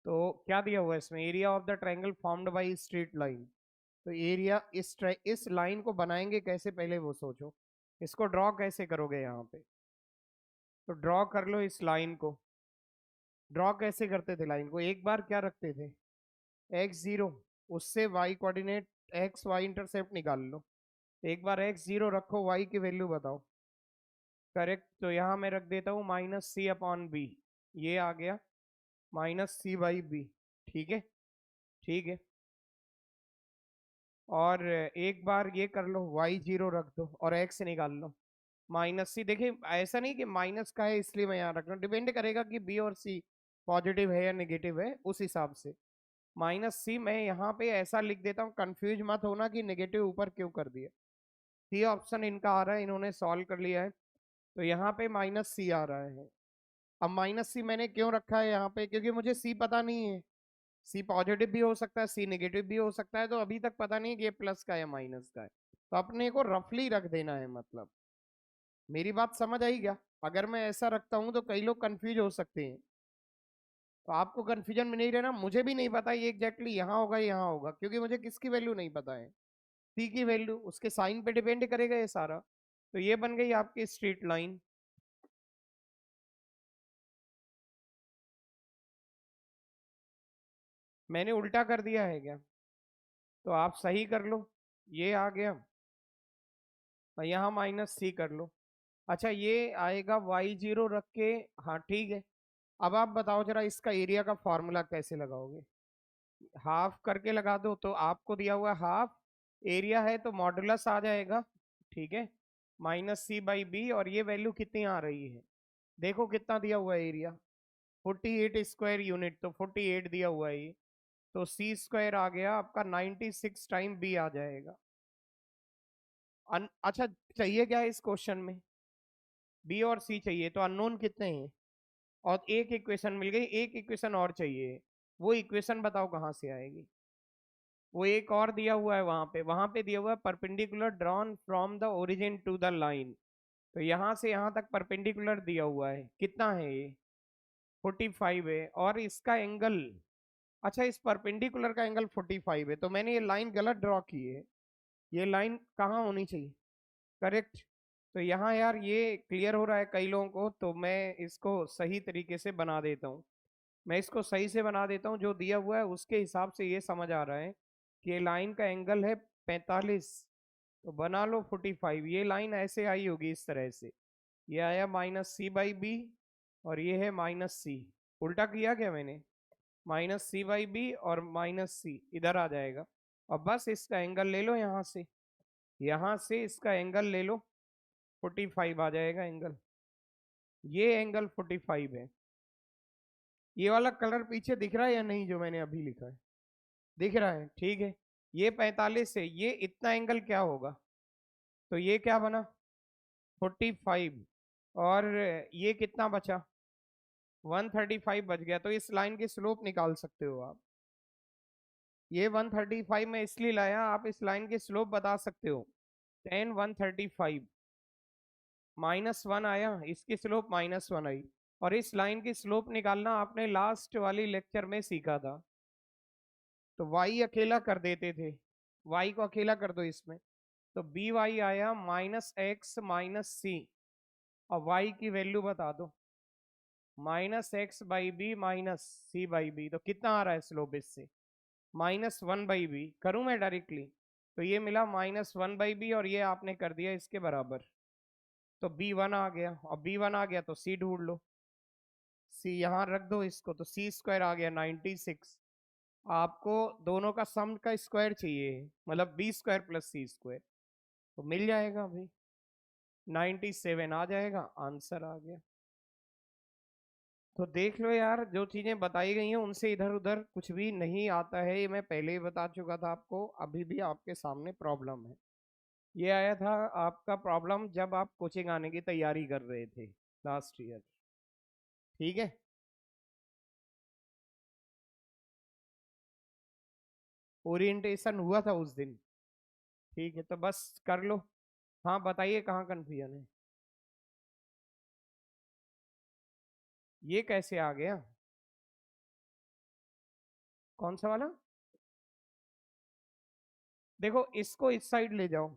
तो क्या दिया हुआ है इसमें, area of the triangle formed by straight line. तो एरिया इस लाइन को बनाएंगे कैसे, पहले वो सोचो। इसको ड्रॉ कैसे करोगे यहाँ पे, तो ड्रॉ कर लो इस लाइन को। ड्रॉ कैसे करते थे लाइन को, एक बार क्या रखते थे, x0, उससे y coordinate X Y intercept निकाल लो। एक बार x0 रखो, y की वैल्यू बताओ। करेक्ट, तो यहाँ मैं रख देता हूँ -c/b, ये आ गया -c/b। ठीक है, ठीक है। और एक बार ये कर लो, y0 रख दो और x निकाल लो -c। देखिए ऐसा नहीं कि माइनस का है इसलिए मैं यहाँ रख रहा हूँ, डिपेंड करेगा कि b और c पॉजिटिव है या नेगेटिव है, उस हिसाब से -c मैं यहाँ पे ऐसा लिख देता हूँ। कंफ्यूज मत होना कि नेगेटिव ऊपर क्यों कर दिया। सी ऑप्शन इनका आ रहा है, इन्होंने सॉल्व कर लिया है, तो यहाँ पे -c आ रहा है। अब -c मैंने क्यों रखा है यहाँ पे, क्योंकि मुझे c पता नहीं है। सी पॉजिटिव भी हो सकता है, सी नेगेटिव भी हो सकता है, तो अभी तक पता नहीं कि ये प्लस का है या माइनस का है। तो अपने को रफली रख देना है, मतलब मेरी बात समझ आई क्या। अगर मैं ऐसा रखता हूं तो कई लोग कंफ्यूज हो सकते हैं, तो आपको कंफ्यूजन में नहीं रहना। मुझे भी नहीं पता ये एग्जैक्टली यहाँ होगा यहाँ होगा, क्योंकि मुझे किसकी वैल्यू नहीं पता है, सी की वैल्यू, उसके साइन पे डिपेंड करेगा ये सारा। तो ये बन गई आपकी स्ट्रेट लाइन। मैंने उल्टा कर दिया है क्या, तो आप सही कर लो। ये आ गया और यहाँ -c कर लो। अच्छा ये आएगा y0 रख के। हाँ ठीक है। अब आप बताओ जरा इसका एरिया का फॉर्मूला कैसे लगाओगे। हाफ करके लगा दो, तो आपको दिया हुआ हाफ एरिया है तो मॉडुलस आ जाएगा। ठीक है, -c/b, और ये वैल्यू कितनी आ रही है, देखो कितना दिया हुआ है एरिया, 48 स्क्वायर यूनिट, तो 48 दिया हुआ है ये। तो सी स्क्वायर आ गया आपका 96 टाइम बी आ जाएगा। अच्छा चाहिए क्या है इस क्वेश्चन में, बी और सी चाहिए, तो अननोन कितने हैं, और एक इक्वेशन मिल गई, एक इक्वेशन और चाहिए। वो इक्वेशन बताओ कहाँ से आएगी। वो एक और दिया हुआ है वहां पे दिया हुआ है perpendicular drawn from the origin to the line. तो यहाँ से यहाँ तक परपेंडिकुलर दिया हुआ है, कितना है ये, 45 है, और इसका एंगल, अच्छा इस परपेंडिकुलर का एंगल 45 है, तो मैंने ये लाइन गलत ड्रॉ की है। ये लाइन कहाँ होनी चाहिए, करेक्ट। तो यहाँ यार ये क्लियर हो रहा है कई लोगों को, तो मैं इसको सही तरीके से बना देता हूँ। मैं इसको सही से बना देता हूँ, जो दिया हुआ है उसके हिसाब से ये समझ आ रहा है कि लाइन का एंगल है 45, तो बना लो 45। ये लाइन ऐसे आई होगी इस तरह से, ये आया -c/b, और ये है -c। उल्टा किया क्या मैंने, -c/b और -c इधर आ जाएगा। और बस इसका एंगल ले लो यहाँ से इसका एंगल ले लो, 45 आ जाएगा एंगल। ये एंगल 45 है। ये वाला कलर पीछे दिख रहा है या नहीं, जो मैंने अभी लिखा है, दिख रहा है, ठीक है। ये 45 है, ये इतना एंगल क्या होगा, तो ये क्या बना 45, और ये कितना बचा 135 बच गया। तो इस लाइन की स्लोप निकाल सकते हो आप। ये 135 में इसलिए लाया, आप इस लाइन की स्लोप बता सकते हो। 10 135 -1 आया, इसकी स्लोप -1 आई। और इस लाइन की स्लोप निकालना आपने लास्ट वाली लेक्चर में सीखा था, तो y अकेला कर देते थे, y को अकेला कर दो इसमें, तो बी वाई आया -x-c, और y की वैल्यू बता दो, -x/b -c/b, तो कितना आ रहा है स्लोप इससे, -1/b। करूं मैं डायरेक्टली, तो ये मिला -1/b, और ये आपने कर दिया इसके बराबर, तो b1 आ गया, और b1 आ गया तो c ढूंढ लो। c यहाँ रख दो इसको, तो c स्क्वायर आ गया 96। आपको दोनों का सम का स्क्वायर चाहिए, मतलब बी स्क्वायर प्लस सी स्क्वायर, तो मिल जाएगा भाई, 97 आ जाएगा, आंसर आ गया। तो देख लो यार, जो चीजें बताई गई हैं उनसे इधर उधर कुछ भी नहीं आता है, ये मैं पहले ही बता चुका था आपको, अभी भी आपके सामने प्रॉब्लम है। ये आया था आपका प्रॉब्लम जब आप कोचिंग आने की तैयारी कर रहे थे लास्ट ईयर, ठीक है। ओरिएंटेशन हुआ था उस दिन, ठीक है, तो बस कर लो। हाँ बताइए कहाँ कंफ्यूजन है, ये कैसे आ गया। कौन सा वाला? देखो इसको इस साइड ले जाओ,